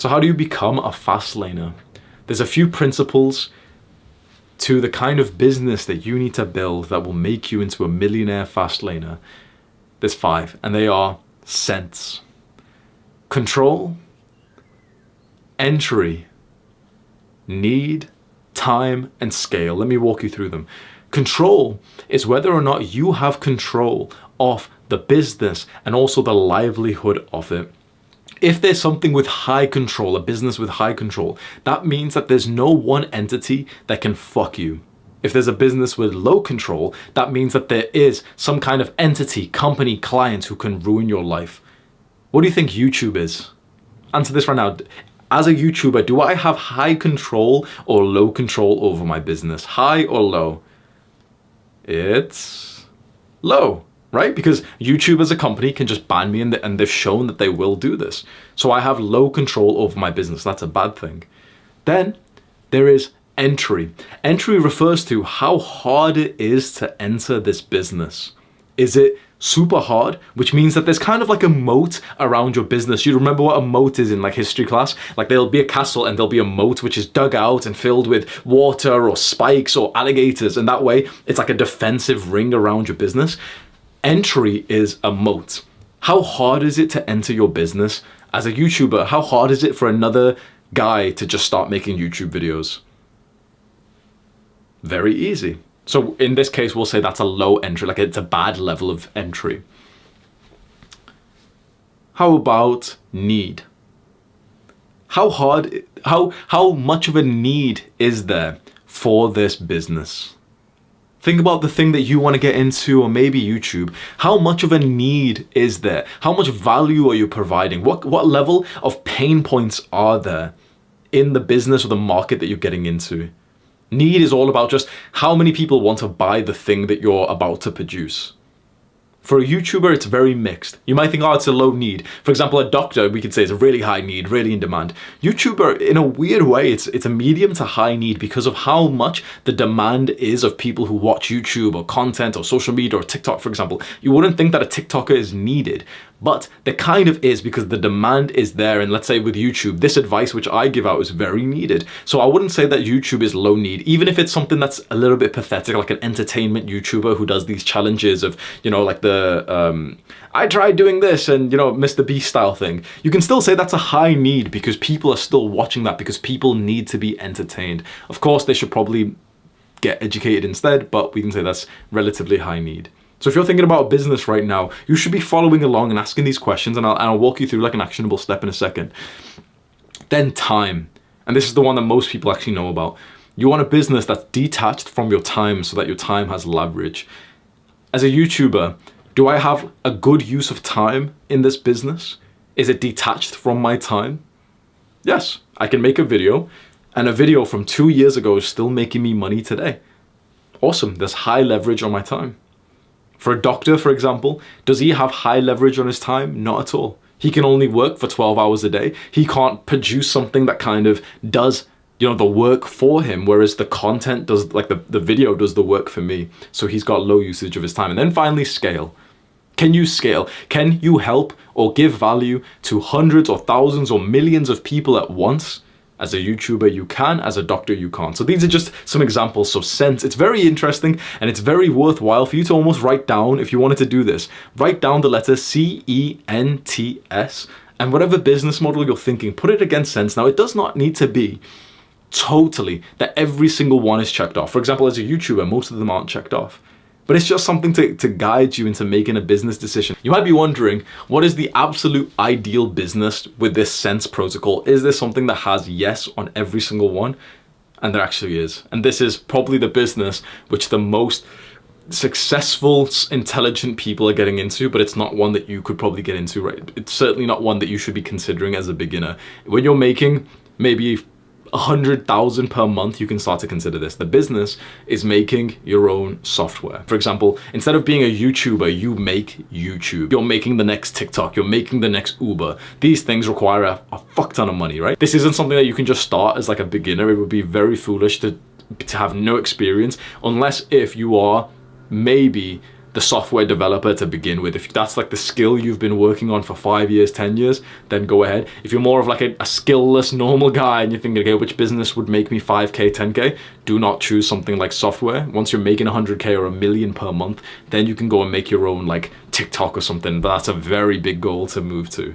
So how do you become a fast laner? There's a few principles to the kind of business that you need to build that will make you into a millionaire fast laner. There's 5, and they are sense, control, entry, need, time, and scale. Let me walk you through them. Control is whether or not you have control of the business and also the livelihood of it. If there's something with high control, a business with high control, that means that there's no one entity that can fuck you. If there's a business with low control, that means that there is some kind of entity, company, client who can ruin your life. What do you think YouTube is? Answer this right now. As a YouTuber, do I have high control or low control over my business? High or low? It's low. Right? Because YouTube as a company can just ban me and they've shown that they will do this. So I have low control over my business. That's a bad thing. Then there is entry. Entry refers to how hard it is to enter this business. Is it super hard, which means that there's kind of like a moat around your business? You remember what a moat is in like history class? Like there'll be a castle and there'll be a moat which is dug out and filled with water or spikes or alligators, and that way it's like a defensive ring around your business. Entry is a moat. How hard is it to enter your business? As a YouTuber, how hard is it for another guy to just start making YouTube videos? Very easy. So in this case, we'll say that's a low entry, like it's a bad level of entry. How about need? How much of a need is there for this business? Think about the thing that you want to get into, or maybe YouTube. How much of a need is there? How much value are you providing? What level of pain points are there in the business or the market that you're getting into? Need is all about just how many people want to buy the thing that you're about to produce. For a YouTuber, it's very mixed. You might think, oh, it's a low need. For example, a doctor, we could say, is a really high need, really in demand. YouTuber, in a weird way, it's a medium to high need because of how much the demand is of people who watch YouTube or content or social media or TikTok, for example. You wouldn't think that a TikToker is needed, but there kind of is because the demand is there. And let's say with YouTube, this advice which I give out is very needed. So I wouldn't say that YouTube is low need, even if it's something that's a little bit pathetic, like an entertainment YouTuber who does these challenges of, like the I tried doing this and, Mr. Beast style thing. You can still say that's a high need because people are still watching that because people need to be entertained. Of course, they should probably get educated instead, but we can say that's relatively high need. So if you're thinking about a business right now, you should be following along and asking these questions, and I'll walk you through like an actionable step in a second. Then time. And this is the one that most people actually know about. You want a business that's detached from your time so that your time has leverage. As a YouTuber, do I have a good use of time in this business? Is it detached from my time? Yes, I can make a video, and a video from 2 years ago is still making me money today. Awesome, there's high leverage on my time. For a doctor, for example, does he have high leverage on his time? Not at all. He can only work for 12 hours a day. He can't produce something that kind of does, the work for him, whereas the content does, like the video does the work for me. So he's got low usage of his time. And then finally, scale. Can you scale? Can you help or give value to hundreds or thousands or millions of people at once? As a YouTuber, you can. As a doctor, you can't. So these are just some examples. So sense, it's very interesting and it's very worthwhile for you to almost write down, if you wanted to do this, write down the letter CENTS and whatever business model you're thinking, put it against sense. Now, it does not need to be totally that every single one is checked off. For example, as a YouTuber, most of them aren't checked off. But it's just something to guide you into making a business decision. You might be wondering, what is the absolute ideal business with this sense protocol? Is there something that has yes on every single one? And there actually is. And this is probably the business which the most successful, intelligent people are getting into, but it's not one that you could probably get into, right? It's certainly not one that you should be considering as a beginner. When you're making maybe 100,000 per month, you can start to consider this. The business is making your own software. For example, instead of being a YouTuber, you make YouTube. You're making the next TikTok, you're making the next Uber. These things require a fuck ton of money, right? This isn't something that you can just start as like a beginner. It would be very foolish to have no experience, unless if you are maybe the software developer to begin with. If that's like the skill you've been working on for 5 years, 10 years, then go ahead. If you're more of like a skillless normal guy and you're thinking, okay, which business would make me 5K, 10K, do not choose something like software. Once you're making 100K or $1 million per month, then you can go and make your own like TikTok or something, but that's a very big goal to move to.